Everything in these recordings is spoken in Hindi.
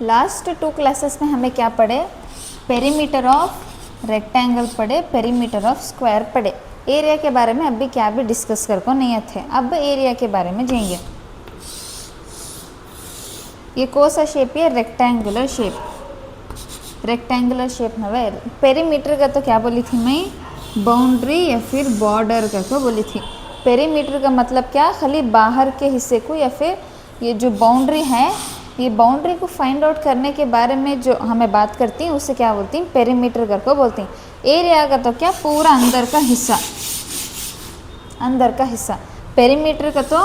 लास्ट 2 क्लासेस में हमें क्या पढ़े, पेरीमीटर ऑफ रेक्टेंगल पढ़े, पेरीमीटर ऑफ स्क्वायर पढ़े। एरिया के बारे में अभी क्या भी डिस्कस कर को नहीं थे, अब एरिया के बारे में जाएंगे। ये कौन सा शेप है, रेक्टेंगुलर शेप, रेक्टेंगुलर शेप नवे। पेरीमीटर का तो क्या बोली थी मैं, बाउंड्री या फिर बॉर्डर का तो बोली थी। पेरीमीटर का मतलब क्या, खाली बाहर के हिस्से को या फिर ये जो बाउंड्री है, ये बाउंड्री को फाइंड आउट करने के बारे में जो हमें बात करती हैं उससे क्या बोलती हैं, पेरीमीटर कर को बोलती हैं। एरिया का तो क्या, पूरा अंदर का हिस्सा, अंदर का हिस्सा। पेरीमीटर का तो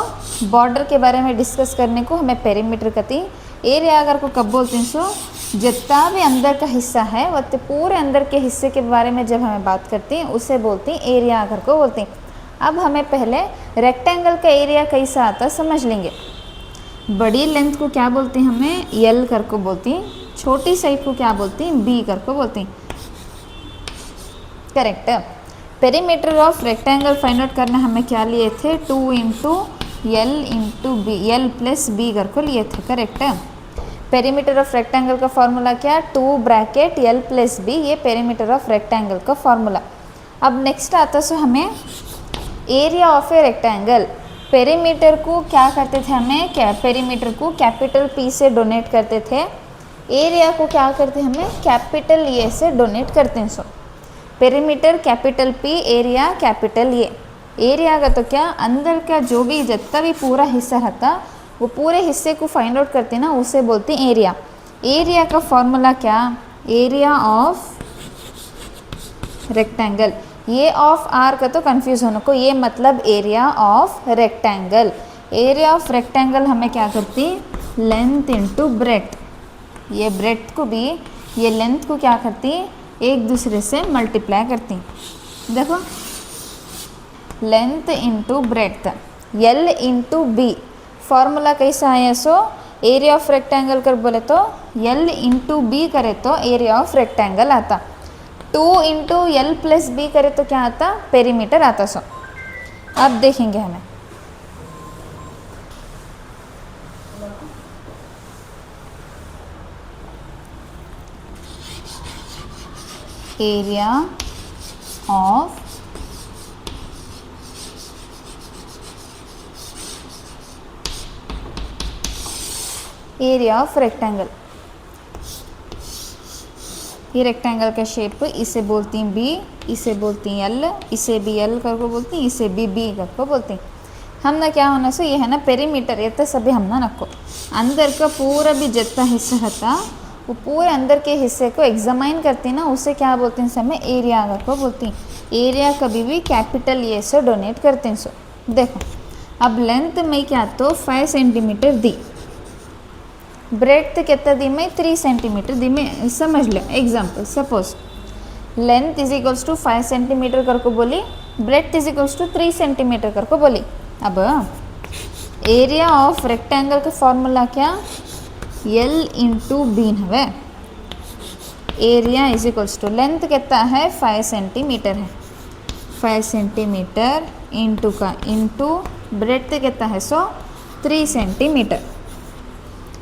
बॉर्डर के बारे में डिस्कस करने को हमें पेरीमीटर कहती हैं। एरिया अगर को कब बोलते हैं, सो जितना भी अंदर का हिस्सा है वो पूरे अंदर के हिस्से के बारे में जब हमें बात करती हैं उसे बोलती हैं एरिया अगर को बोलती हैं। अब हमें पहले रेक्टेंगल का एरिया कैसा आता है समझ लेंगे। बड़ी लेंथ को क्या बोलते हैं, हमें एल कर को बोलती हैं। छोटी साइड को क्या बोलती हैं, बी कर को बोलती हैं। Correct. Perimeter of rectangle find out करना हमें क्या लिए थे, 2 into L into B, L plus B कर को लिए थे। करेक्ट। पेरीमीटर ऑफ रेक्टेंगल का फॉर्मूला क्या, 2 ब्रैकेट एल प्लस बी, ये पेरीमीटर ऑफ रेक्टेंगल का फॉर्मूला। अब नेक्स्ट आता है हमें area of a rectangle. Perimeter को क्या करते थे हमें, क्या पेरीमीटर को कैपिटल पी से डोनेट करते थे, एरिया को क्या करते हैं हमें कैपिटल ए से डोनेट करते हैं। So perimeter capital P, area capital A. Area का तो क्या, अंदर का जो भी जितना भी पूरा हिस्सा रहता वो पूरे हिस्से को फाइंड आउट करते ना उसे बोलते हैं एरिया। एरिया का फॉर्मूला क्या, एरिया ऑफ रेक्टेंगल। ये ऑफ आर का तो कंफ्यूज होने को, ये मतलब area of rectangle. Area of rectangle हमें क्या करती, लेंथ इंटू ब्रेथ। ये ब्रेथ को भी ये लेंथ को क्या करती, एक दूसरे से मल्टीप्लाई करती। देखो length into breadth, L into B. Formula कैसा है, सो एरिया ऑफ रेक्टेंगल कर बोले तो एल इंटू बी करे तो एरिया ऑफ रेक्टेंगल आता। 2 इंटू एल प्लस बी करे तो क्या आता, पेरीमीटर आता। सो अब देखेंगे हमें एरिया ऑफ रेक्टेंगल। ये रेक्टेंगल का शेप, इसे बोलती हैं बी, इसे बोलती हैं एल, इसे भी एल करको बोलती हैं, इसे भी बी करको बोलती हैं। हम ना क्या होना सो ये है ना पेरीमीटर, ये तो सभी हम ना रखो अंदर का पूरा भी जितना हिस्सा रहता वो पूरे अंदर के हिस्से को एग्जामाइन करती ना उसे क्या बोलते हैं, समय एरिया करको बोलती हैं। एरिया कभी भी कैपिटल ए से डोनेट करते हैं। सो देखो अब लेंथ में क्या तो 5 सेंटीमीटर दी, ब्रेथ कितना दी मैं 3 सेंटीमीटर दी मैं, समझ लो example. Suppose length is equals to 5 centimetre करको बोली, breadth is equals to 3 centimetre करको बोली। अब एरिया ऑफ रेक्टेंगल का फॉर्मूला क्या, एल इंटू बी है। Area is equals to length कितना है 5 सेंटीमीटर है, 5 सेंटीमीटर इंटू का इंटू ब्रेथ कितना है, सो 3 सेंटीमीटर।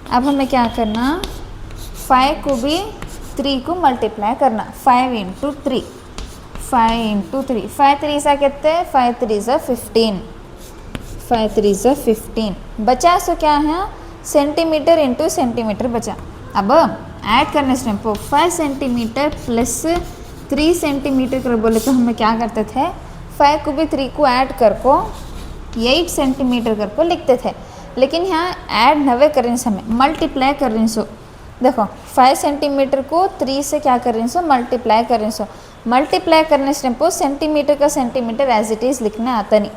अब हमें क्या करना, 5 को भी 3 को मल्टीप्लाई करना, 5 इंटू 3, 5 इंटू 3, 5 3 सा कितने, 5 3 सा 15, 5 3 सा 15 बचा। सो क्या है सेंटीमीटर इंटू सेंटीमीटर बचा। अब ऐड करने से 5 सेंटीमीटर प्लस 3 सेंटीमीटर कर बोले तो हमें क्या करते थे, 5 को भी 3 को ऐड कर को 8 सेंटीमीटर कर को लिखते थे। लेकिन यहाँ ऐड नवे करने से हमें मल्टीप्लाई कर रही। सो देखो 5 सेंटीमीटर को 3 से क्या कर रही, सो मल्टीप्लाई कर रही। सो मल्टीप्लाई करने से सेंटीमीटर का सेंटीमीटर एज इट इज़ लिखना आता नहीं।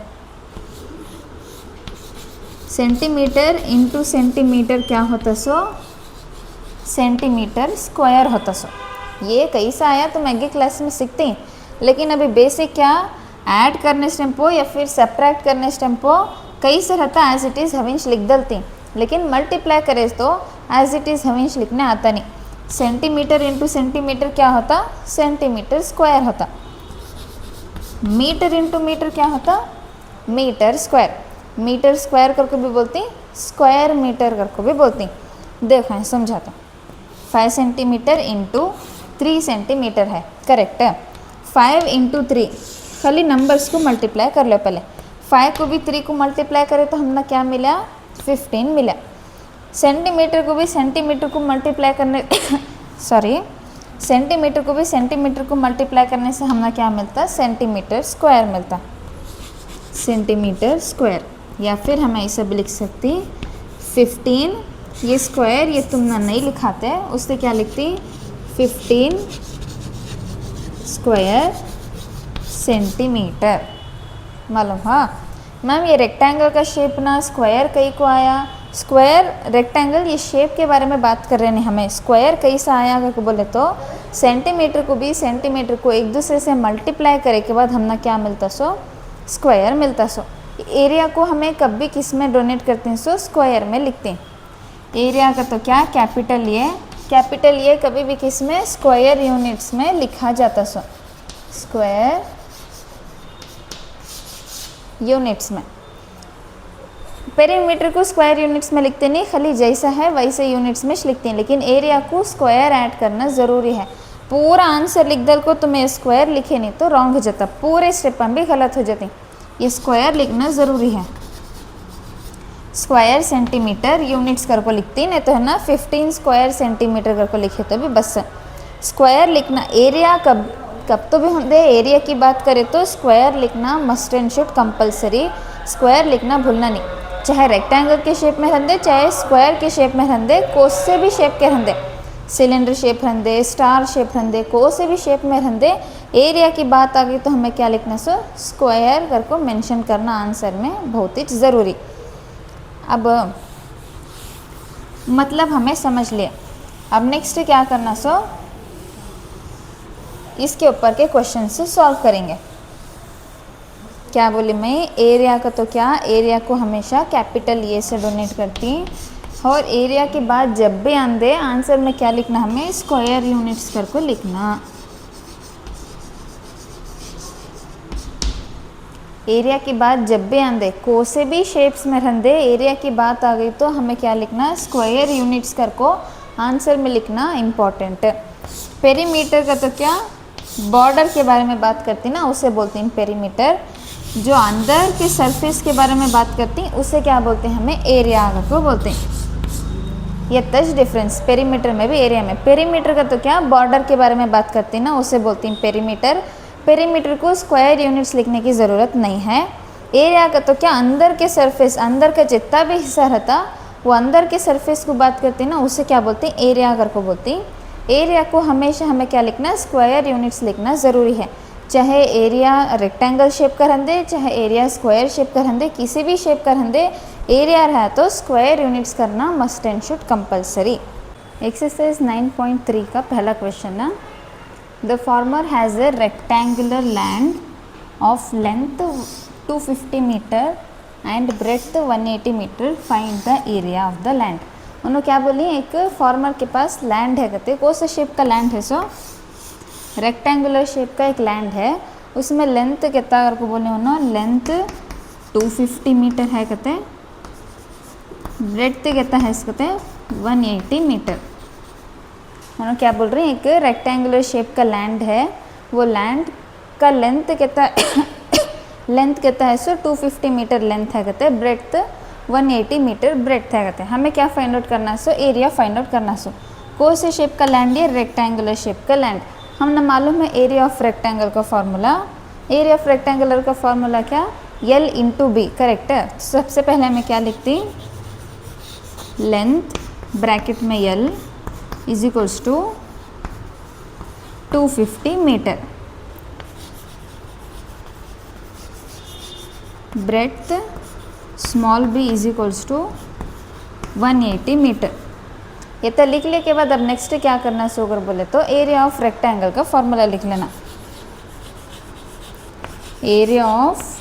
सेंटीमीटर इंटू सेंटीमीटर क्या होता, सो सेंटीमीटर स्क्वायर होता। सो ये कैसा आया तो मैं अगली क्लास में सीखते हैं, लेकिन अभी बेसिक क्या ऐड करने से या फिर सब्ट्रैक्ट करने से कैसे रहता एज इट इज़ हविंश लिख डलती, लेकिन मल्टीप्लाई करे तो एज इट इज़ हविंश लिखने आता नहीं। सेंटीमीटर इंटू सेंटीमीटर क्या होता, सेंटीमीटर स्क्वायर होता। मीटर इंटू मीटर क्या होता, मीटर स्क्वायर। मीटर स्क्वायर करके भी बोलती, स्क्वायर मीटर करके भी बोलती। देखो समझाता हूँ। 5 सेंटीमीटर इंटू 3 सेंटीमीटर है, करेक्ट है। 5 इंटू 3, खाली नंबर्स को मल्टीप्लाई कर लो पहले। 5 को भी 3 को मल्टीप्लाई करें तो हमने क्या मिला, 15 मिला। सेंटीमीटर को भी सेंटीमीटर को मल्टीप्लाई करने सॉरी, सेंटीमीटर को भी सेंटीमीटर को मल्टीप्लाई करने से हमें क्या मिलता, सेंटीमीटर स्क्वायर मिलता, सेंटीमीटर स्क्वायर। या फिर हम ऐसा भी लिख सकती 15, ये स्क्वायर ये तुमने नहीं लिखाते, उससे क्या लिखती 15 स्क्वायर सेंटीमीटर। मालूम, हाँ मैम ये रेक्टेंगल का शेप ना स्क्वायर कई को आया, स्क्वायर रेक्टेंगल ये शेप के बारे में बात कर रहे हैं, हमें स्क्वायर कैसा आया अगर बोले तो सेंटीमीटर को भी सेंटीमीटर को एक दूसरे से मल्टीप्लाई करे के बाद हमने क्या मिलता, सो स्क्वायर मिलता। सो एरिया को हमें कब भी किस में डोनेट करते हैं, सो स्क्वायर में लिखते हैं। एरिया का तो क्या कैपिटल ये कभी भी किस में, स्क्वायर यूनिट्स में लिखा जाता। सो स्क्वायर यूनिट्स में। पेरीमीटर को स्क्वायर यूनिट्स में लिखते नहीं, खाली जैसा है वैसे यूनिट्स में लिखते हैं, लेकिन एरिया को स्क्वायर ऐड करना ज़रूरी है। पूरा आंसर लिख दल को तुम्हें स्क्वायर लिखे नहीं तो रॉन्ग हो जाता, पूरे स्टेप में भी गलत हो जाती, ये स्क्वायर लिखना ज़रूरी है। स्क्वायर सेंटीमीटर यूनिट्स कर को लिखती नहीं तो है ना 15 स्क्वायर सेंटीमीटर कर को लिखे तो भी बस स्क्वायर लिखना। एरिया कब तो भी होंगे, एरिया की बात करें तो स्क्वायर लिखना must and should compulsory, square लिखना भूलना नहीं। चाहे रेक्टेंगल के शेप में रहंदे, चाहे स्क्वायर के शेप में रहंदे, कोस से भी शेप के रहंदे, सिलेंडर शेप रहंदे, स्टार शेप रहंदे, को से भी शेप में रहंदे, एरिया की बात आ गई तो हमें क्या लिखना, सो स्क्वायर कर को मेंशन करना आंसर में बहुत ही ज़रूरी। अब मतलब हमें समझ लिया, अब नेक्स्ट क्या करना, सो इसके ऊपर के क्वेश्चन से सॉल्व करेंगे। क्या बोली मैं, एरिया का तो क्या, एरिया को हमेशा कैपिटल ए से डोनेट करती, और एरिया के बाद जब भी आंदे आंसर में क्या लिखना, हमें स्क्वायर यूनिट्स कर को लिखना। एरिया की बात जब भी आंदे, को से भी शेप्स में रहंदे, एरिया की बात आ गई तो हमें क्या लिखना, स्क्वायर यूनिट्स कर को आंसर में लिखना इम्पॉर्टेंट। पेरीमीटर का तो क्या, बॉर्डर के बारे में बात करती ना, उसे बोलते हैं पेरीमीटर। जो अंदर के सरफेस के बारे में बात करती हैं उसे क्या बोलते हैं, हमें एरिया को बोलते हैं। ये टच डिफरेंस पेरीमीटर में भी एरिया में। पेरीमीटर का तो क्या, बॉर्डर के बारे में बात करती ना, उसे बोलती हैं पेरीमीटर। पेरीमीटर को स्क्वायर यूनिट्स लिखने की ज़रूरत नहीं है। एरिया का तो क्या, अंदर के सरफेस, अंदर का जितना भी हिस्सा रहता वो अंदर के सरफेस को बात करती ना, उसे क्या बोलते हैं, एरिया कर को बोलती हैं। एरिया को हमेशा हमें क्या लिखना, स्क्वायर यूनिट्स लिखना ज़रूरी है। चाहे एरिया रेक्टेंगल शेप का रहंदे, चाहे एरिया स्क्वायर शेप का रहंदे, किसी भी शेप का रहंदे, एरिया रहा तो स्क्वायर यूनिट्स करना must and should compulsory. Exercise 9.3 का पहला क्वेश्चन ना, the farmer has a rectangular land of length 250 metre and breadth 180 metre, find the area of the land. उन्होंने क्या बोली, एक फार्मर के पास लैंड है, कहते कौन सा शेप का लैंड है, सो रेक्टेंगुलर शेप का एक लैंड है, उसमें लेंथ कितना अगर को बोले उन्होंने, लेंथ 250 मीटर है कहते, ब्रेड्थ कितना है कहते 180 मीटर। उन्होंने क्या बोल रहे हैं, एक रेक्टेंगुलर शेप का लैंड है, वो लैंड का लेंथ कितना लेंथ कितना है, सो 250 मीटर लेंथ है कहते, ब्रेड्थ 180 मीटर ब्रेड्थ है कहते। हमें क्या फाइंड आउट करना, सो एरिया फाइंड आउट करना। सो कौन से शेप का लैंड, ये रेक्टेंगुलर शेप का लैंड। हमने मालूम है एरिया ऑफ रेक्टेंगल का फॉर्मूला, एरिया ऑफ रेक्टेंगुलर का फॉर्मूला क्या, L इंटू बी, करेक्ट है। सबसे पहले मैं क्या लिखती, लेंथ ब्रैकेट में L is equals to 250 metre, breadth small b is equals to 180 metre. ये तो लिख ले के बाद अब नेक्स्ट क्या करना, सो अगर बोले तो एरिया ऑफ रेक्टेंगल का फॉर्मूला लिख लेना। एरिया ऑफ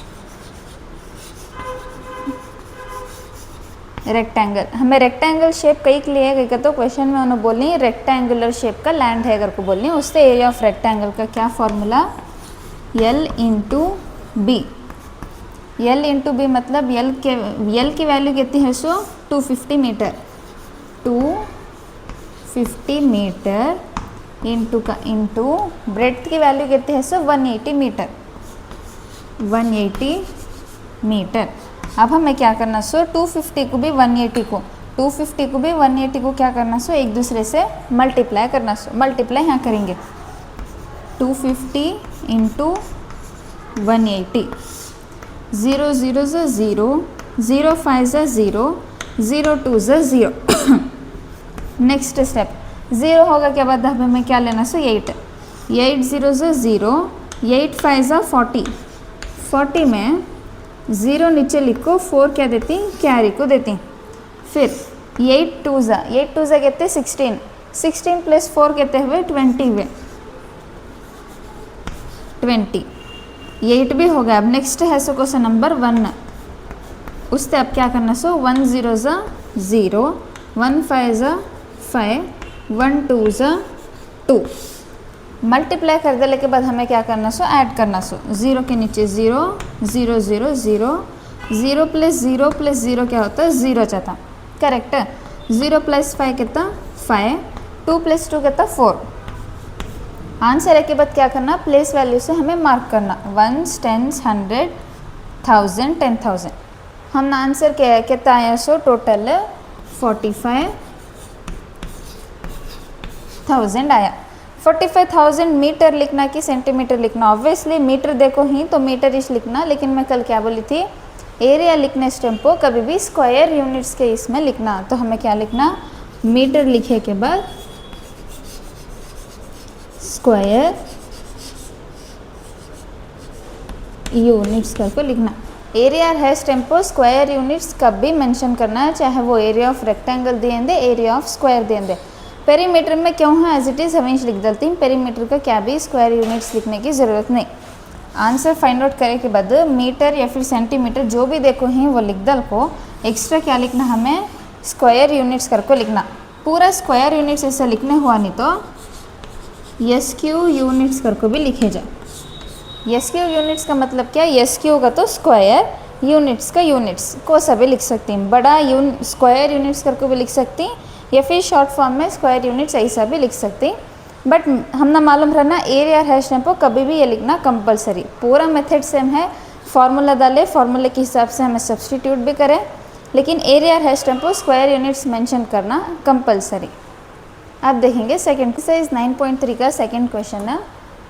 रेक्टेंगल, हमें रेक्टेंगल शेप कई के लिए है, तो क्वेश्चन में उन्होंने बोली रेक्टेंगुलर शेप का लैंड है अगर को बोलनी, उससे एरिया ऑफ रेक्टेंगल का क्या formula, L into B. L into B मतलब L की वैल्यू कितनी है, so 250 metre, 250 50 metre into breadth की वैल्यू कितनी है सो 180 मीटर, 180 मीटर। अब हमें क्या करना सो 250 को भी 180 को 250 को भी 180 को क्या करना सो एक दूसरे से मल्टीप्लाई करना सो मल्टीप्लाई यहाँ करेंगे 250 इंटू 180, 0 0 ज़ा 0, 0 5 ज़ा 0, 0 2 ज़ा 0। नेक्स्ट स्टेप 0 होगा क्या बाद हमें क्या लेना सो 8, 8 0 ज़ा 0, 8 5 ज़ा 40, 40 में 0 नीचे लिखो 4 क्या देती कैरी को देती। फिर 8 2 ज़ा कहते 16, 16 प्लस 4 कहते हुए 20 हुए 20, 8 भी हो गया। अब नेक्स्ट है सो क्वेश्चन नंबर 1, उससे अब क्या करना सो 1 0 ज़ा 0, 1 5 ज़ा 5, 1 2 ज़ा 2, मल्टीप्लाई कर देने के बाद हमें क्या करना सो ऐड करना सो 0 के नीचे 0 0 0 0, 0 प्लस 0 क्या होता है 0 चाहता करेक्ट। 0 प्लस 5 कितना 5, 2 प्लस 2 कितना 4। आंसर है के बाद क्या करना प्लेस वैल्यू से हमें मार्क करना 1s 10s 100 1000 10,000। हमने आंसर क्या कितना आया सो टोटल 45,000 आया। 45,000 मीटर लिखना कि सेंटीमीटर लिखना, ऑब्वियसली मीटर देखो ही तो मीटर इस लिखना, लेकिन मैं कल क्या बोली थी एरिया लिखने स्टेम्पो कभी भी स्क्वायर यूनिट्स के इसमें लिखना। तो हमें क्या लिखना मीटर लिखे के बाद स्क्वायर यूनिट्स करके लिखना। एरिया है स्टेम्पो स्क्वायर यूनिट्स कभी मेंशन करना है, चाहे वो एरिया ऑफ रेक्टेंगल देंगे एरिया ऑफ स्क्वायर देंगे। पेरीमीटर में क्यों है एज इट इज़ हमेशा लिख देती हूँ, पेरीमीटर का क्या भी स्क्वायर यूनिट्स लिखने की ज़रूरत नहीं। आंसर फाइंड आउट करे के बाद मीटर या फिर सेंटीमीटर जो भी देखो ही वो लिख दल को एक्स्ट्रा क्या लिखना हमें स्क्वायर यूनिट्स करके लिखना। पूरा स्क्वायर यूनिट्स ऐसा लिखने हुआ नहीं तो SQ यूनिट्स करके भी लिखे जाए। SQ यूनिट्स का मतलब क्या SQ का तो स्क्वायर यूनिट्स का यूनिट्स को सभी लिख सकती हैं, बड़ा स्क्वायर यूनिट्स करके भी लिख सकती हैं या फिर शॉर्ट फॉर्म में स्क्वायर यूनिट्स ऐसा भी लिख सकती हैं। बट हम ना मालूम रहना एरिया हैश टेम्पो कभी भी ये लिखना कंपलसरी। पूरा मेथड सेम है, फार्मूला डाले फार्मूले के हिसाब से हमें सब्सटीट्यूट भी करें, लेकिन एरिया हैश टेम्पो स्क्वायर यूनिट्स मेंशन करना कंपलसरी। आप देखेंगे सेकेंड एक्सरसाइज 9.3 का सेकेंड क्वेश्चन है।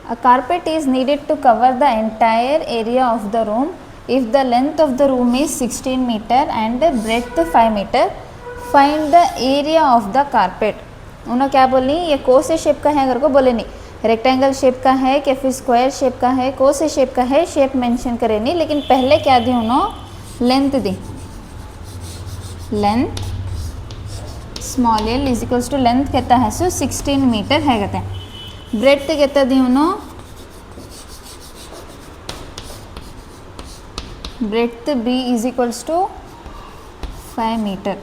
A carpet is needed to cover the entire area of the room if the length of the room is 16 metre and breadth 5 metre, find the area of the carpet. उन्होंने क्या बोली ये कौन से शेप का है अगर को बोले नहीं, रेक्टेंगल शेप का है कि फिर स्क्वायर शेप का है, कौन से शेप का है शेप मेंशन करे नहीं, लेकिन पहले क्या दी उन्होंने लेंथ दी, length small L is equals to length कहता है सो 16 मीटर है कहते हैं। ब्रेड्थ कहता दी उन्होंने breadth B is equals to 5 metre.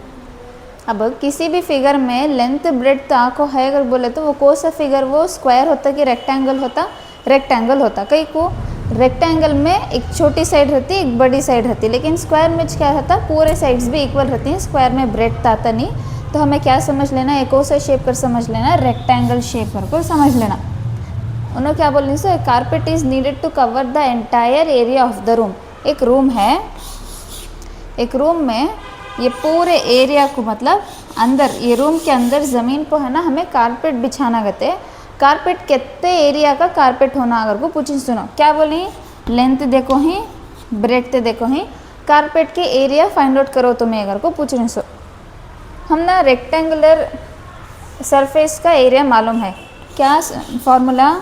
अब किसी भी फिगर में लेंथ ब्रेड्थ आँखों है अगर बोले तो वो कौन सा फिगर वो स्क्वायर होता कि रेक्टेंगल होता, रेक्टेंगल होता। कई को रेक्टेंगल में एक छोटी साइड रहती है एक बड़ी साइड रहती है, लेकिन स्क्वायर में क्या होता पूरे साइड्स भी इक्वल रहती हैं, स्क्वायर में ब्रेड्थ आता नहीं। तो हमें क्या समझ लेना एक और सा शेप कर समझ लेना रेक्टेंगल शेप कर समझ लेना। उन्होंने क्या बोल रही so carpet is needed to cover the entire area of the room. एक रूम है, एक रूम में ये पूरे एरिया को मतलब अंदर ये रूम के अंदर ज़मीन पर है ना हमें कारपेट बिछाना कहते। कारपेट कितने एरिया का कारपेट होना अगर को पूछी सुनो क्या बोली लेंथ देखो ही ब्रेड्थ देखो ही कारपेट के एरिया फाइंड आउट करो तुम्हें अगर को पूछ रही सो। हम ना रेक्टेंगुलर सरफेस का एरिया मालूम है क्या formula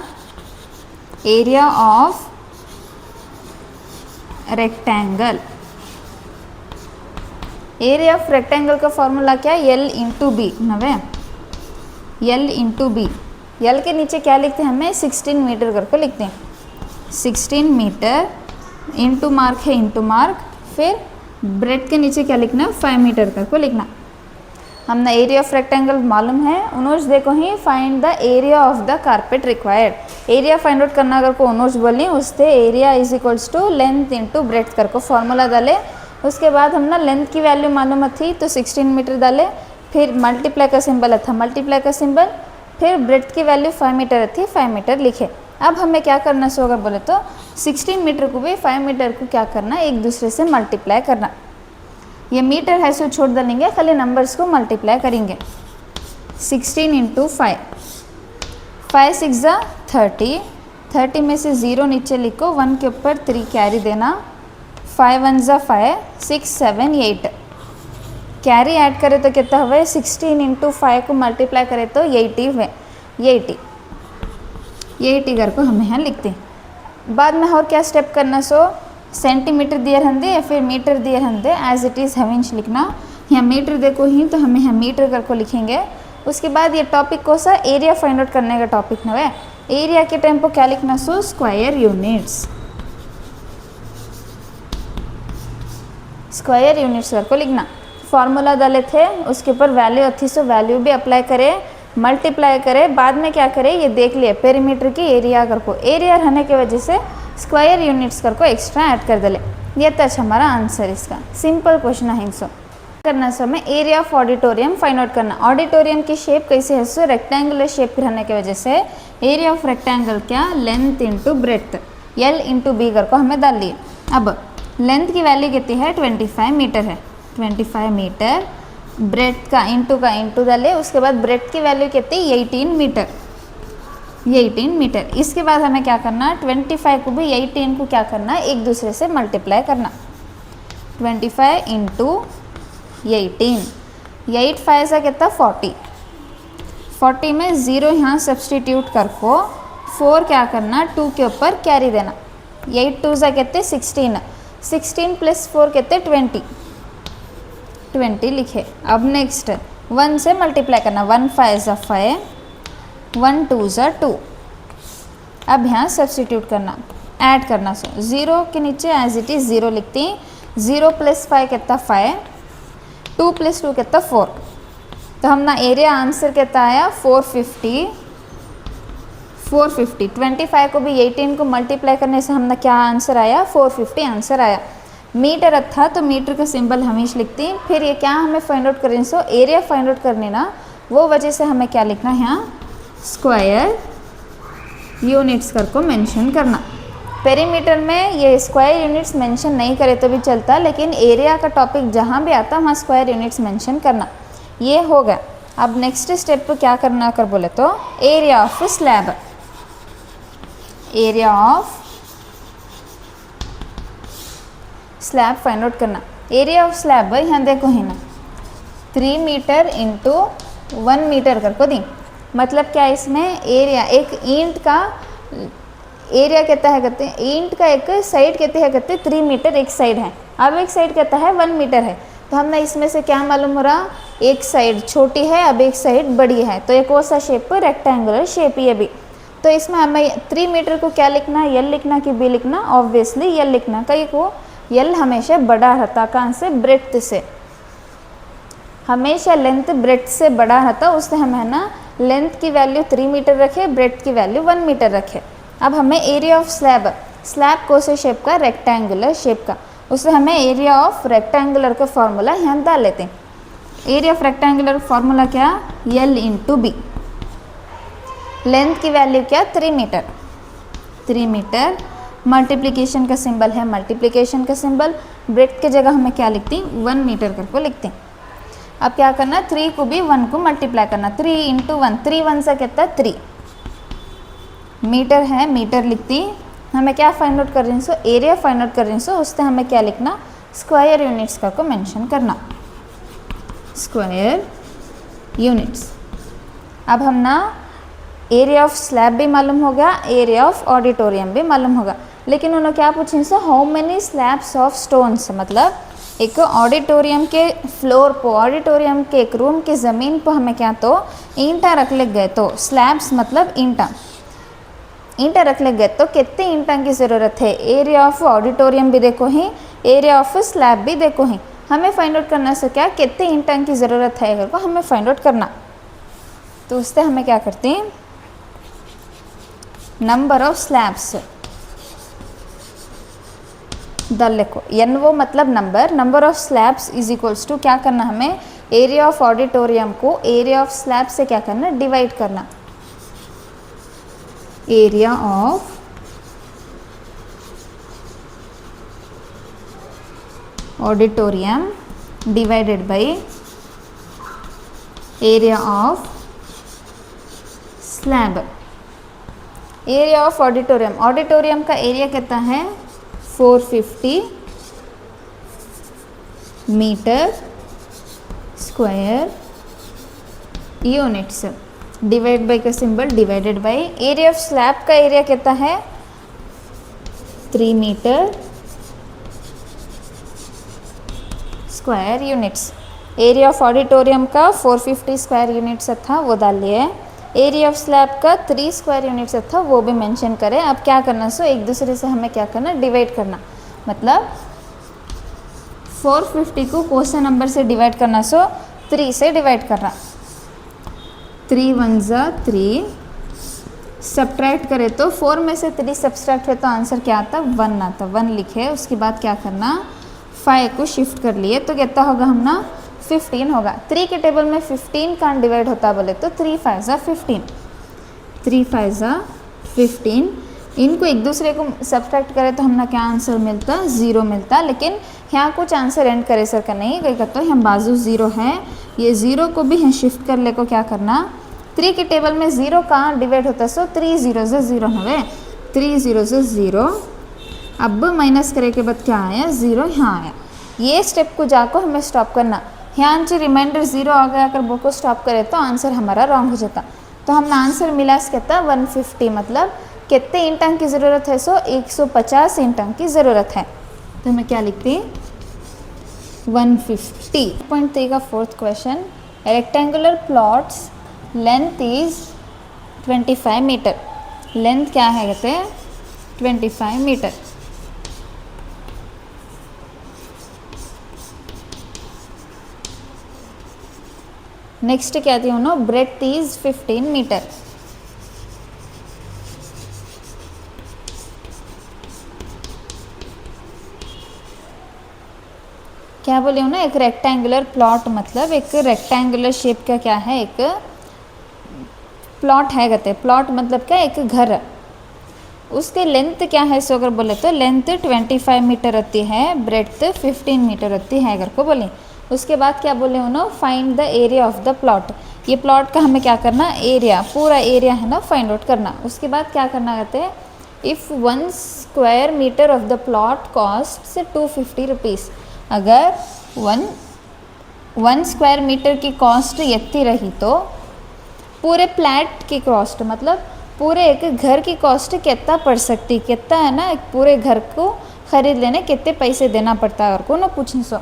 area of rectangle, area of rectangle का फॉर्मूला क्या L इंटू बी नवे L इंटू बी। L के नीचे क्या लिखते हैं हमें 16 मीटर करके लिखते हैं, 16 मीटर इंटू मार्क है इंटू मार्क, फिर ब्रेड के नीचे क्या लिखना 5 मीटर करके लिखना। हमने एरिया ऑफ रेक्टेंगल मालूम है उनोज देखो ही find the area of the carpet required. Area find out करना अगर को उनोज बोली उससे area is equals to length into breadth करके फॉर्मूला डाले। उसके बाद हम ना लेंथ की वैल्यू मालूम थी तो 16 मीटर डाले, फिर मल्टीप्लाई का सिंबल था, मल्टीप्लाई का सिंबल, फिर ब्रेथ की वैल्यू 5 मीटर थी, 5 मीटर लिखे। अब हमें क्या करना से होगा बोले तो 16 मीटर को भी 5 मीटर को क्या करना, एक दूसरे से मल्टीप्लाई करना। ये मीटर है सो छोड़ डालेंगे, खाली नंबर्स को मल्टीप्लाई करेंगे। 16 इंटू 5, 5 6 ज़ा 30, 30 में से 0 नीचे लिखो, 1 के ऊपर 3 कैरी देना, 5 1 ज़ा 5, 6 7 8 कैरी ऐड करें तो कितना हुआ, 16 इंटू 5 को मल्टीप्लाई करें तो 80 हुए, 80 घर को हमें यहाँ लिखते हैं। बाद में और क्या स्टेप करना, सो सेंटीमीटर दिए रहंदे या फिर मीटर दिए रहंदे, एज इट इज़ हमें लिखना। यहाँ मीटर देखो ही तो हमें यहाँ मीटर घर को लिखेंगे। उसके बाद ये टॉपिक को सा एरिया फाइंड आउट करने का टॉपिक न है। एरिया के टाइम पर क्या लिखना, so square units, square units घर को लिखना। फार्मूला डाले थे, उसके ऊपर वैल्यू थी सो वैल्यू भी अप्लाई करें, मल्टीप्लाई करें, बाद में क्या करें ये देख लिए पेरीमीटर की एरिया कर को, एरिया रहने की वजह से स्क्वायर यूनिट्स कर को एक्स्ट्रा ऐड कर दे। ये तो अच्छा हमारा आंसर इसका सिंपल क्वेश्चन है। सो करना सो हमें area of auditorium find out करना। ऑडिटोरियम की शेप कैसे है, सो रेक्टेंगुलर शेप रहने की वजह से एरिया ऑफ रेक्टेंगल क्या, length into breadth, L into B कर को हमें डाल लिए। अब लेंथ की वैल्यू कितनी है, 25 मीटर है, 25 मीटर, ब्रेथ का इंटू डाले। उसके बाद ब्रेथ की वैल्यू कितनी, 18 मीटर, 18 मीटर। इसके बाद हमें क्या करना, 25 को भी 18 को क्या करना, एक दूसरे से मल्टीप्लाई करना। 25 इंटू 18, 8 5 से कितना 40, 40 में 0 यहाँ सब्सटीट्यूट कर को 4 क्या करना, 2 के ऊपर कैरी देना। 8 2 से कितने 16, 16 प्लस 4 कितने 20, 20 लिखे। अब नेक्स्ट 1 से मल्टीप्लाई करना, 1 5 ज़ा 5, 1 2 ज़ा 2। अब यहाँ सब्सटीट्यूट करना, ऐड करना। सो 0 के नीचे एज इट इज़ 0 लिखती, 0 प्लस 5 कितना 5, 2 प्लस 2 कितना 4। तो हम ना एरिया आंसर कितना आया 450, 450। 25 को भी 18 को मल्टीप्लाई करने से हमने क्या आंसर आया, 450 आंसर आया। मीटर था तो मीटर का सिंबल हमेशा लिखती हैं। फिर ये क्या हमें फाइंड आउट करें, सो एरिया फाइंड आउट करने ना, वो वजह से हमें क्या लिखना है, यहाँ स्क्वायर यूनिट्स कर को मेंशन करना। पेरीमीटर में ये स्क्वायर यूनिट्स मेंशन नहीं करे तो भी चलता, लेकिन एरिया का टॉपिक जहाँ भी आता वहाँ स्क्वायर यूनिट्स मेंशन करना। ये हो गया। अब नेक्स्ट स्टेप पे क्या करना कर बोले तो area of slab, area of slab find out करना। एरिया ऑफ स्लैब यहाँ देखो ही ना, 3 मीटर इंटू 1 मीटर कर को दी। मतलब क्या इसमें एरिया, एक ईंट का एरिया कहता है, कहते हैं ईंट का एक साइड कहते हैं, कहते 3 मीटर एक साइड है। अब एक साइड कहता है 1 मीटर है। तो हमने इसमें से क्या मालूम हो रहा, एक साइड छोटी है, अब एक साइड बड़ी है। तो एक वैसा शेप रेक्टेंगुलर शेप ये भी। तो इसमें हमें 3 मीटर को क्या लिखना, यल लिखना कि बी लिखना, ऑब्वियसली यल लिखना। कई को यल हमेशा बड़ा रहता, कहाँ से, ब्रेथ से। हमेशा लेंथ ब्रेथ से बड़ा रहता, उससे हमें ना लेंथ की वैल्यू 3 मीटर रखे, ब्रेथ की वैल्यू 1 मीटर रखे। अब हमें एरिया ऑफ स्लैब, स्लैब कौन से शेप का, रेक्टेंगुलर शेप का, उससे हमें एरिया ऑफ रेक्टेंगुलर का फॉर्मूला यहाँ डाल लेते हैं। एरिया ऑफ रेक्टेंगुलर फॉर्मूला क्या, यल इंटू बी। लेंथ की वैल्यू क्या, 3 मीटर, 3 मीटर। मल्टीप्लिकेशन का सिंबल है मल्टीप्लिकेशन का सिंबल। ब्रेथ की जगह हमें क्या लिखती हैं, 1 मीटर करके लिखते हैं। अब क्या करना, 3 को भी 1 को मल्टीप्लाई करना, 3 इंटू 1, 3 1 से कितना 3 मीटर है, मीटर लिखती। हमें क्या फाइंड आउट कर रही हैं, सो एरिया फाइंड आउट कर रही हैं। सो उससे हमें क्या लिखना, स्क्वायर यूनिट्स का को मेंशन करना, स्क्वायर यूनिट्स। अब हम ना एरिया ऑफ स्लैब भी मालूम हो गया, एरिया ऑफ ऑडिटोरियम भी मालूम होगा। लेकिन उन्होंने क्या पूछे, so how many slabs of stones, मतलब एक ऑडिटोरियम के फ्लोर पर, ऑडिटोरियम के एक रूम की ज़मीन पर हमें क्या तो ईंटा रख ले गए। तो स्लैब्स मतलब ईंटा, ईंटा रख ले गए तो कितने ईंटा की ज़रूरत है। एरिया ऑफ ऑडिटोरियम भी देखो ही, एरिया ऑफ स्लैब भी देखो ही। हमें फाइंड आउट करना से क्या, कितने ईंटा की ज़रूरत है को हमें फाइंड आउट करना। तो उससे हमें क्या करते हैं, नंबर ऑफ स्लैब्स दल लिखो, एन वो मतलब number, number of slabs is equals to क्या करना, हमें एरिया ऑफ ऑडिटोरियम को एरिया ऑफ स्लैब से क्या करना, डिवाइड करना। Area of auditorium divided by area of slab. Area of auditorium, auditorium का एरिया कितना है 450 metre square units, divide by का symbol divided by. Area of slab का एरिया कितना है 3 metre square units. Area of auditorium का 450 स्क्वायर यूनिट्स था, वो डाल लिए। एरिया ऑफ स्लैब का 3 स्क्वायर यूनिट्स था, वो भी मेंशन करें। अब क्या करना, सो एक दूसरे से हमें क्या करना, डिवाइड करना। मतलब 450 को क्वेश्चन नंबर से डिवाइड करना, सो 3 से डिवाइड करना। 3 1 जा 3, सब्ट्रैक्ट करें तो 4 में से 3 सब्ट्रैक्ट है तो आंसर क्या आता, 1 आता। 1 लिखे, उसके बाद क्या करना 5 को शिफ्ट कर लिए तो कितना होगा हम ना 15 होगा। 3 के टेबल में 15 कान डिवाइड होता बोले तो 3 5 जा 15, 3 5 जा 15। इनको एक दूसरे को सब्ट्रैक्ट करें तो हमने क्या आंसर मिलता, 0 मिलता। लेकिन यहाँ कुछ आंसर एंड करे सर का नहीं कहीं कहते हैं, हम बाजू 0 है, ये 0 को भी हम शिफ्ट कर ले को क्या करना, 3 के टेबल में 0 कहाँ डिवाइड होता, सो 3 0 से 0 हवे, 3 0 से 0। अब माइनस करे के बाद क्या आया, 0 यहाँ आया। ये स्टेप को जाकर हमें स्टॉप करना। यहाँ से रिमाइंडर 0 आ गया, अगर बुक को स्टॉप करे तो आंसर हमारा रॉन्ग हो जाता। तो हमने आंसर मिला कहता 150, मतलब कितने इंट अंक की ज़रूरत है, सो 150 इंट अंक की ज़रूरत है। तो मैं क्या लिखती 150। 3 का 4th question, rectangular plots length is 25 metre. Length क्या है कहते हैं 25 मीटर। नेक्स्ट क्या थी उन्होंने, ब्रेथ इज 15 मीटर। क्या बोले ना, एक रेक्टेंगुलर प्लॉट, मतलब एक रेक्टेंगुलर शेप का क्या है, एक प्लॉट है कहते हैं। प्लॉट मतलब क्या, एक घर, उसके लेंथ क्या है, सो अगर बोले तो लेंथ 25 मीटर रहती है, ब्रेथ 15 मीटर रहती है अगर को बोले। उसके बाद क्या बोले उन्होंने, find the area of the plot. ये प्लॉट का हमें क्या करना, एरिया, पूरा एरिया है ना फाइंड आउट करना। उसके बाद क्या करना कहते हैं, if 1 square metre of the plot cost से 250 रुपीज़। अगर 1 स्क्वायर मीटर की कॉस्ट इतनी रही तो पूरे प्लैट की कॉस्ट, मतलब पूरे एक घर की कॉस्ट कितना पड़ सकती, कितना है ना, एक पूरे घर को ख़रीद लेने कितने पैसे देना पड़ता है, और को ना पूछने सो।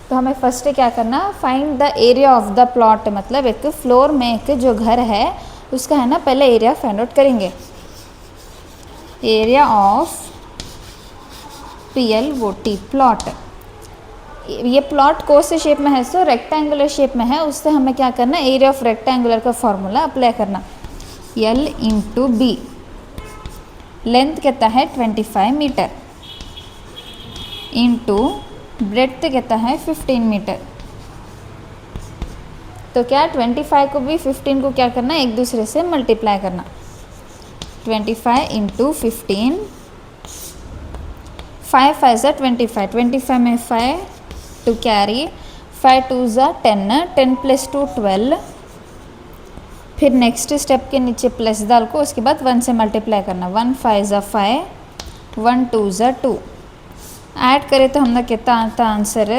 तो हमें फर्स्ट क्या करना, find the area of the plot, मतलब एक फ्लोर में एक जो घर है उसका है ना पहले एरिया फाइंड आउट करेंगे। Area of PLOT plot. ये प्लॉट कौन से शेप में है, सो रेक्टेंगुलर शेप में है। उससे हमें क्या करना, एरिया ऑफ रेक्टेंगुलर का फॉर्मूला अप्लाई करना, L इंटू B। लेंथ कितना है 25 मीटर इंटू ब्रेड्थ कितना है 15 मीटर। तो क्या 25 को भी 15 को क्या करना, एक दूसरे से मल्टीप्लाई करना। 25 इंटू 15, 5 5 ज़ा 25, 25 में 5 टू कैरी, 5 2 ज़ा 10, 10 प्लस 2 12। फिर नेक्स्ट स्टेप के नीचे प्लस डाल को, उसके बाद 1 से मल्टीप्लाई करना। 1 5 ज़ा 5, 1 2 ज़ा 2। ऐड करें तो हमने कितना आता आंसर,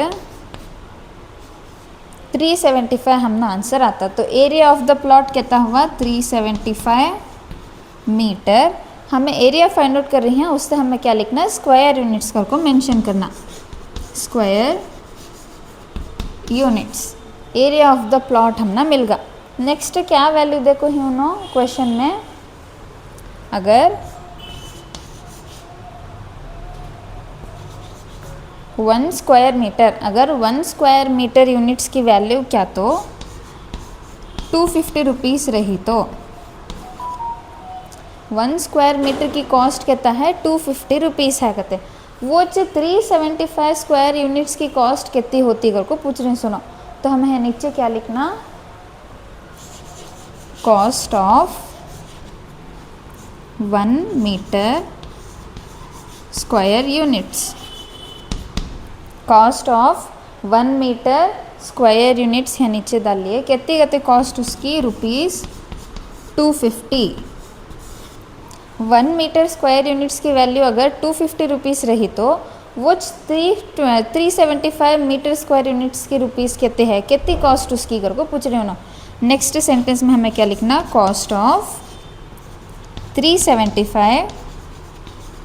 375 हमने आंसर आता। तो एरिया ऑफ द प्लॉट कितना हुआ 375 मीटर। हमें एरिया फाइंड आउट कर रही हैं, उससे हमें क्या लिखना है, स्क्वायर यूनिट्स को मेंशन करना, square units. Area of the plot हमने मिल गया। नेक्स्ट क्या वैल्यू देखो ही उन्होंने क्वेश्चन में, अगर 1 स्क्वायर मीटर, अगर 1 स्क्वायर मीटर यूनिट्स की वैल्यू क्या तो 250 रुपीज़ रही, तो 1 स्क्वायर मीटर की कॉस्ट कहता है 250 रुपीज़ है कहते। वो 375 स्क्वायर यूनिट्स की कॉस्ट कितनी होती है को पूछ रहे, सुनो। तो हमें नीचे क्या लिखना, cost of 1 metre square units, cost of 1 metre square units है नीचे डालिए। कितनी कहते कॉस्ट उसकी, ₹250। 1 मीटर स्क्वायर यूनिट्स की वैल्यू अगर 250 रुपीज़ रही तो वो 375 मीटर स्क्वायर यूनिट्स की रुपीज़ कहते हैं, कितनी कॉस्ट उसकी कर को पूछ रहे हो ना। नेक्स्ट सेंटेंस में हमें क्या लिखना, cost of 375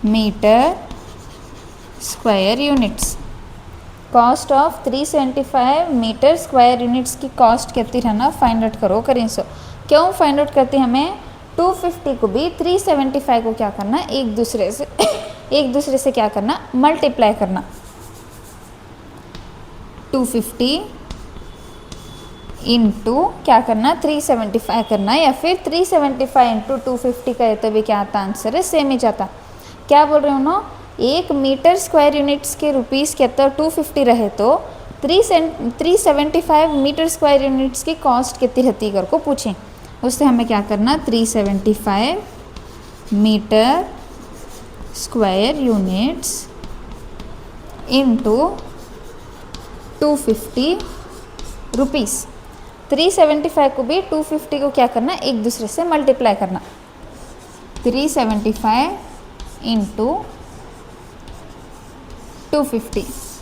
metre square units, cost of 375 metre square units की कॉस्ट कितनी रहना फाइंड आउट करो करें। सो क्यों फाइंड आउट करते हैं, हमें 250 को भी 375 को क्या करना, एक दूसरे से क्या करना, मल्टीप्लाई करना। 250 इंटू क्या करना, 375 करना, या फिर 375 इंटू 250 करे तो भी क्या आता, आंसर है सेम ही जाता। क्या बोल रहे हो ना, 1 मीटर स्क्वायर यूनिट्स के रुपीज़ कहता 250 रहे तो 375 मीटर स्क्वायर यूनिट्स की कॉस्ट कितनी रहती कर को पूछें। उससे हमें क्या करना, 375 metre square units into 250 rupees. 375 को भी 250 को क्या करना, एक दूसरे से मल्टीप्लाई करना। 375 इंटू 250,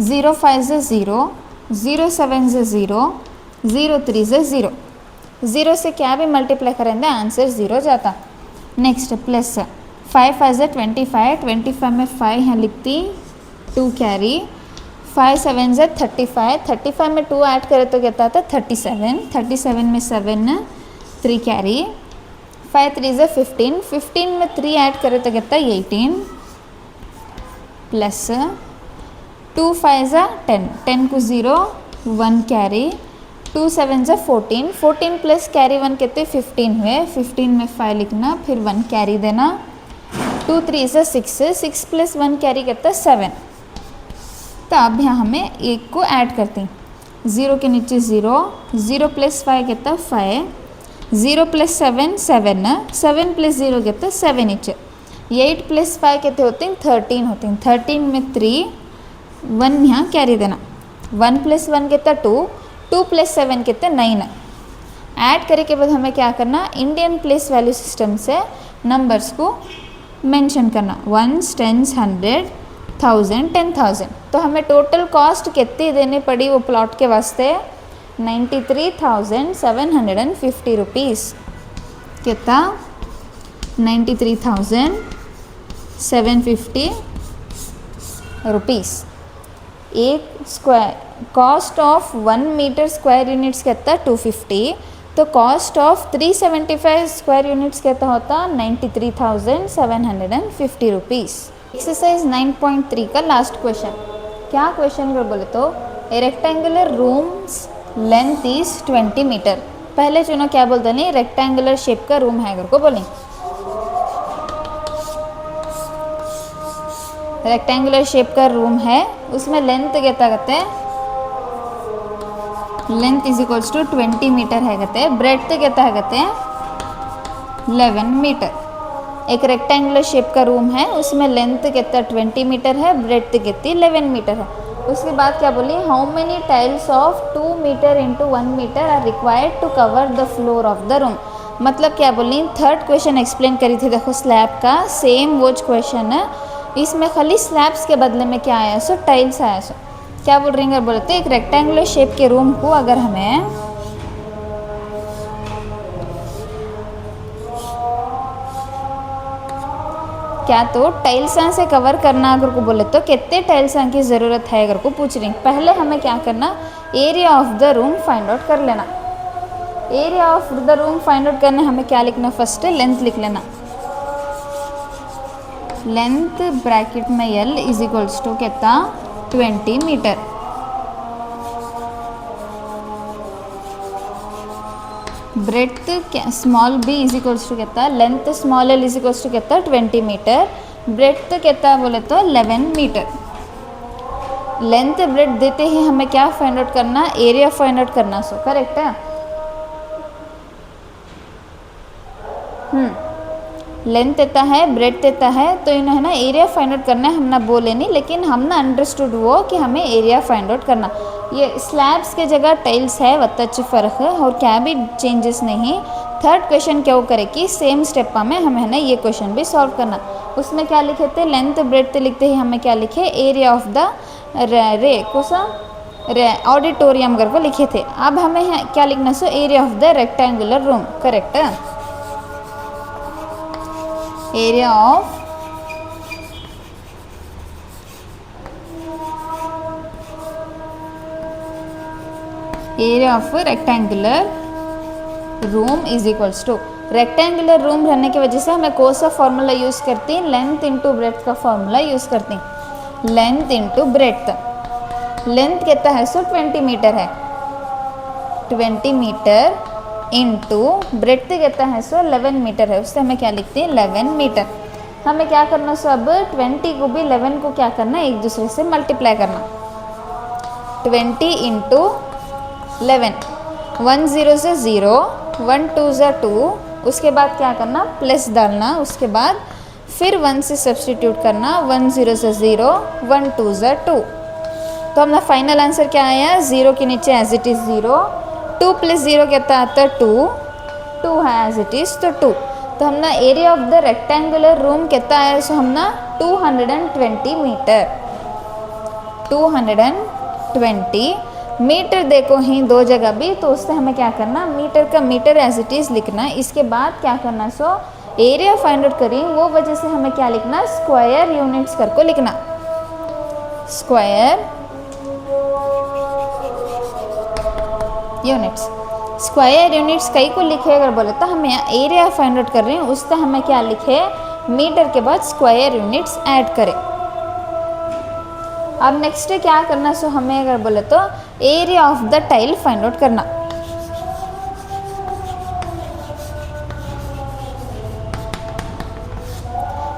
0 5 से 0, 0 7 से 0, 0 3 से 0, 0 से क्या भी मल्टीप्लाई करेंगे आंसर 0 जाता। नेक्स्ट प्लस 5 5 से 25, 25 में 5 यहाँ लिखती 2 कैरी, 5 7 से 35, 35 में 2 ऐड करे तो कहता था 37, 37 में 7 3 कैरी, 5 3 से 15, 15 में 3 ऐड करे तो कहता 18 प्लस 2 5 से 10, 10 को 0 1 कैरी, 2 7 से 14, 14 प्लस कैरी 1 कहते 15 हुए, 15 में 5 लिखना फिर 1 कैरी देना, 2 3 से 6, 6 प्लस 1 कैरी कहता 7। तो अब यहाँ हमें एक को ऐड करते हैं, 0 के नीचे 0, 0 प्लस 5 कहता 5, 0 प्लस 7 7, 7 प्लस 0 कहता 7 नीचे, 8 प्लस 5 कहते होते हैं 13 होते हैं, 13 में 3 1 यहाँ कैरी देना, 1 प्लस 1 कहता 2, 2 प्लस 7 कहते 9। ऐड करे के बाद हमें क्या करना, इंडियन प्लेस वैल्यू सिस्टम से नंबर्स को मेंशन करना, 1s 10s 100 1000 10,000। तो हमें टोटल कॉस्ट कितनी देनी पड़ी वो प्लॉट के वास्ते, 93,750 रुपीज़। कितना, 93,750 रुपीज़। एक square cost of 1 metre square units कहता 250, तो कॉस्ट ऑफ 375 स्क्वायर यूनिट्स कहता होता 93,750 रुपीज़। एक्सरसाइज 9.3 का लास्ट क्वेश्चन, क्या क्वेश्चन कर बोले तो, a rectangular rooms length is 20 metre. पहले चुनो क्या बोलते नहीं, रेक्टेंगुलर शेप का रूम है घर को बोलें, रेक्टेंगुलर शेप का रूम है, उसमें लेंथ कहता कहते हैं, length is equals to 20 metre है कहते हैं, ब्रेड्थ कहता है कहते हैं 11 मीटर। एक रेक्टेंगुलर शेप का रूम है, उसमें लेंथ कितना 20 मीटर है, ब्रेड्थ कितनी 11 मीटर है। उसके बाद क्या बोली, how many tiles of 2 metre into 1 metre are required to cover the floor of the room. मतलब क्या बोली, थर्ड क्वेश्चन एक्सप्लेन करी थी, देखो स्लैब का सेम वो क्वेश्चन है, इसमें खाली स्लैब्स के बदले में क्या आया, सो टाइल्स आया। सो क्या बोल रही हैं, बोलते एक रेक्टेंगुलर शेप के रूम को अगर हमें क्या तो टाइल्सा से कवर करना अगर को बोले तो कितने टाइल्सा की ज़रूरत है अगर को पूछ रही। पहले हमें क्या करना, area of the room find out कर लेना। Area of the room find out करने हमें क्या लिखना, फर्स्ट लेंथ लिख लेना, लेंथ ब्रैकेट में L इज इक्वल्स टू कितना 20 metre, breadth small b is equals to कितना, length small l is equals to कितना 20 मीटर, ब्रेड्थ कितना बोले तो 11 मीटर। लेंथ ब्रेड देते ही हमें क्या फाइंड आउट करना, एरिया फाइंड आउट करना। सो करेक्ट है। लेंथ देता है, ब्रेड देता है, तो इन्हें है ना एरिया फाइंड आउट करना है। हम ना बोले नहीं, लेकिन हम ना अंडरस्टूड वो कि हमें एरिया फाइंड आउट करना। ये स्लैब्स के जगह टाइल्स है, वत्तच फ़र्क है और क्या भी चेंजेस नहीं। थर्ड क्वेश्चन क्या वो करे कि सेम स्टेप में हमें है ना ये क्वेश्चन भी सॉल्व करना। उसमें क्या लिखे थे, लेंथ ब्रेड तो लिखते ही हमें क्या लिखे, एरिया ऑफ द रे कोसा रे ऑडिटोरियम करके लिखे थे। अब हमें क्या लिखना, so area of the rectangular room. Correct है। Area of rectangular room is equals to, rectangular room रहने की वजह से हमें कौन सा फॉर्मूला यूज़ करती हैं, लेंथ इंटू ब्रेड्थ का फॉर्मूला यूज़ करती हैं। लेंथ इंटू ब्रेड्थ, लेंथ कितना है, सो 20 मीटर है, 20 मीटर इंटू ब्रेड्थ कितना है, सो 11 मीटर है। उससे हमें क्या लिखते हैं, 11 मीटर। हमें क्या करना, सो अब 20 को भी 11 को क्या करना, एक दूसरे से मल्टीप्लाई करना। 20 इंटू 11, 1 0 से 0, 1 2 ज़ा 2, उसके बाद क्या करना, प्लस डालना, उसके बाद फिर 1 से सब्सटीट्यूट करना, 1 0 से 0, 1 2 ज़ा 2। तो हमारा फाइनल आंसर क्या आया, 0 के नीचे एज इट इज़ 0, 2 प्लस 0 कितना आता है 2, 2 है एज इट इज़ तो 2। तो हमने area of the rectangular room कितना है, सो हमने 220 मीटर, 220 मीटर देखो ही दो जगह भी, तो उससे हमें क्या करना, मीटर का मीटर एज इट इज़ लिखना है। इसके बाद क्या करना, सो एरिया फाइंड आउट करें, वो वजह से हमें क्या लिखना, स्क्वायर यूनिट्स करके लिखना, स्क्वायर यूनिट्स। स्क्वायर यूनिट्स कई को लिखे अगर बोले तो हमें एरिया फाइंड आउट कर रहे हैं, उससे हमें क्या लिखे, मीटर के बाद स्क्वायर यूनिट्स ऐड करें। अब नेक्स्ट क्या करना, सो हमें अगर बोले तो area of the tile find out करना।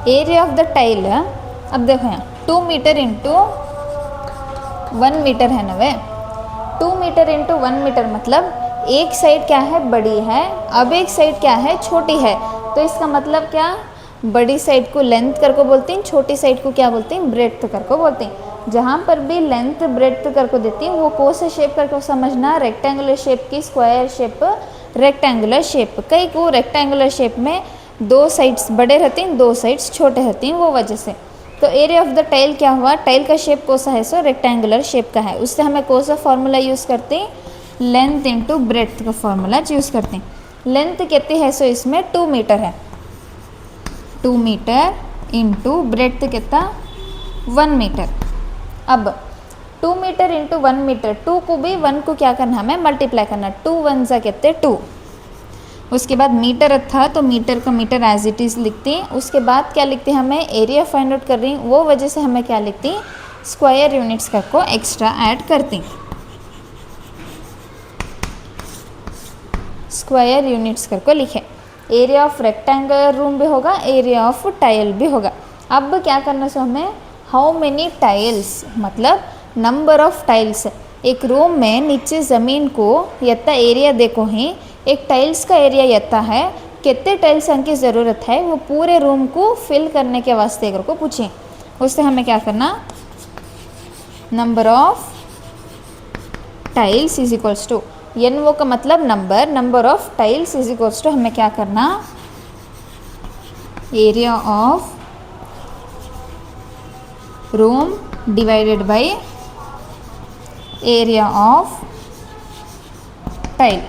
एरिया ऑफ द टाइल, अब देखो यहाँ 2 मीटर इंटू 1 मीटर है ना, वे 2 मीटर इंटू 1 मीटर मतलब एक साइड क्या है, बड़ी है, अब एक साइड क्या है, छोटी है। तो इसका मतलब क्या, बड़ी साइड को लेंथ करके बोलते हैं, छोटी साइड को क्या बोलते हैं, ब्रेड्थ करके बोलते हैं। जहाँ पर भी लेंथ ब्रेड्थ करके देती है वो कौन से शेप करके समझना, रेक्टेंगुलर शेप की, स्क्वायर शेप, रेक्टेंगुलर शेप। कई को रेक्टेंगुलर शेप में 2 साइड्स बड़े रहते हैं, 2 साइड्स छोटे रहते हैं, वो वजह से। तो एरिया ऑफ द टाइल क्या हुआ, टाइल का शेप कौन सा है, सो रेक्टेंगुलर शेप का है। उससे हमें कौन सा फॉर्मूला यूज़ करते हैं, लेंथ इंटू ब्रेड्थ का फॉर्मूला यूज़ करते हैं। लेंथ कितनी है, सो इसमें 2 मीटर है, 2 मीटर इंटू ब्रेड्थ कितना 1 मीटर। अब 2 मीटर इंटू 1 मीटर, 2 को भी 1 को क्या करना, हमें मल्टीप्लाई करना, 2 1 ज़ा कितने 2। उसके बाद मीटर था तो मीटर का मीटर एज इट इज़ लिखते हैं। उसके बाद क्या लिखते हैं, हमें एरिया फाइंड आउट कर रही हैं, वो वजह से हमें क्या लिखती हैं, स्क्वायर यूनिट्स का को एक्स्ट्रा ऐड करती हैं, स्क्वायर यूनिट्स करके लिखे। एरिया ऑफ रेक्टेंगुलर रूम भी होगा, एरिया ऑफ टाइल भी होगा। अब क्या करना, सो हमें हाउ मेनी टाइल्स मतलब नंबर ऑफ टाइल्स। एक रूम में नीचे ज़मीन को यत्ता एरिया देखो ही, एक टाइल्स का एरिया यत्ता है, कितने टाइल्स की ज़रूरत है वो पूरे रूम को फिल करने के वास्ते अगर को पूछें, उससे हमें क्या करना, number of tiles is equals to, N वो का मतलब number, number of tiles is equals to हमें क्या करना, area of room divided by area of tile.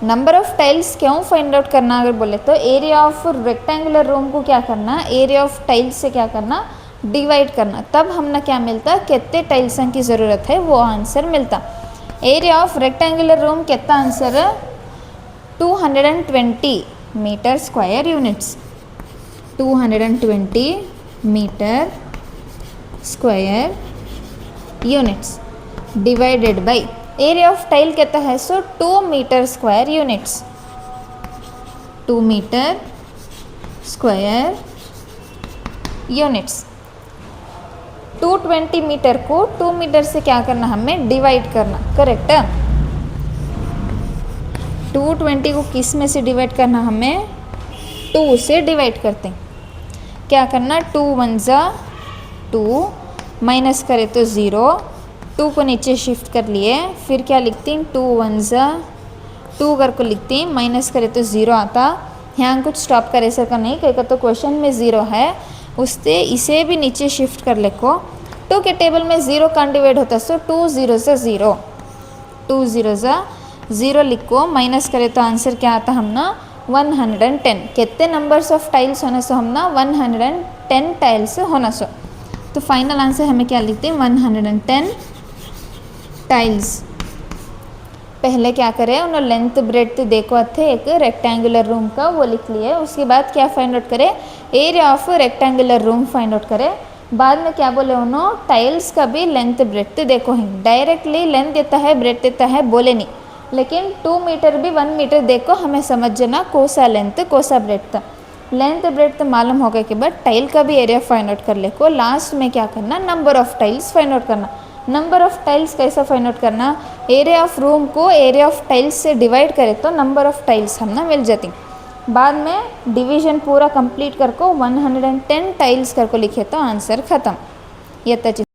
Number of tiles क्यों फाइंड आउट करना अगर बोले तो, एरिया ऑफ रेक्टेंगुलर रूम को क्या करना, एरिया ऑफ टाइल्स से क्या करना, डिवाइड करना, तब हमने क्या मिलता, कितने टाइल्स की ज़रूरत है वो आंसर मिलता। एरिया ऑफ रेक्टेंगुलर रूम कितना आंसर है, 220 metre square units, 220 metre square units divided by area of tile कितना है, so 2 metre square units, 2 metre square units. 220 metre को 2 मीटर से क्या करना, हमें डिवाइड करना, करेक्ट है। 220 को किस में से डिवाइड करना, हमें 2 से डिवाइड करते हैं। क्या करना, 2 1 ज़ा 2, माइनस करे तो 0, 2 को नीचे शिफ्ट कर लिए, फिर क्या लिखती हैं, 2 1 ज़ा 2 कर को लिखती हैं, माइनस करे तो 0 आता। यहाँ कुछ स्टॉप करे सर का नहीं, कहीं तो क्वेश्चन में 0 है, उससे इसे भी नीचे शिफ्ट कर लेको। 2 के टेबल में 0 कान डिवाइड होता है, सो 2 0 ज़ा 0, 2 0 ज़ा 0 लिखो, माइनस करे तो आंसर क्या आता हम ना 110। कितने नंबर्स ऑफ टाइल्स होना सो, हम ना 110 टाइल्स होना सो। तो फाइनल आंसर हमें क्या लिखते हैं, 110 टाइल्स। पहले क्या करें, उन्होंने लेंथ ब्रेड्थ देखो थे एक रेक्टेंगुलर रूम का, वो लिख लिए। उसके बाद क्या फाइंड आउट करें, area of rectangular room find out करें। बाद में क्या बोले उन्होंने, टाइल्स का भी लेंथ ब्रेड्थ देखो ही, डायरेक्टली लेंथ देता है ब्रेड्थ देता है बोले नहीं, लेकिन 2 मीटर भी 1 मीटर देखो, हमें समझना कोसा लेंथ कोसा ब्रेड्थ। लेंथ ब्रेड्थ मालूम हो गए के बाद टाइल का भी एरिया फाइंड आउट कर ले को। लास्ट में क्या करना, number of tiles find out करना। नंबर ऑफ टाइल्स कैसा फाइंड आउट करना, एरिया ऑफ रूम को एरिया ऑफ टाइल्स से डिवाइड करे तो नंबर ऑफ टाइल्स हम ना मिल जाती। बाद में डिवीजन पूरा कंप्लीट कर को 110 टाइल्स कर को लिखे तो आंसर ख़त्म। ये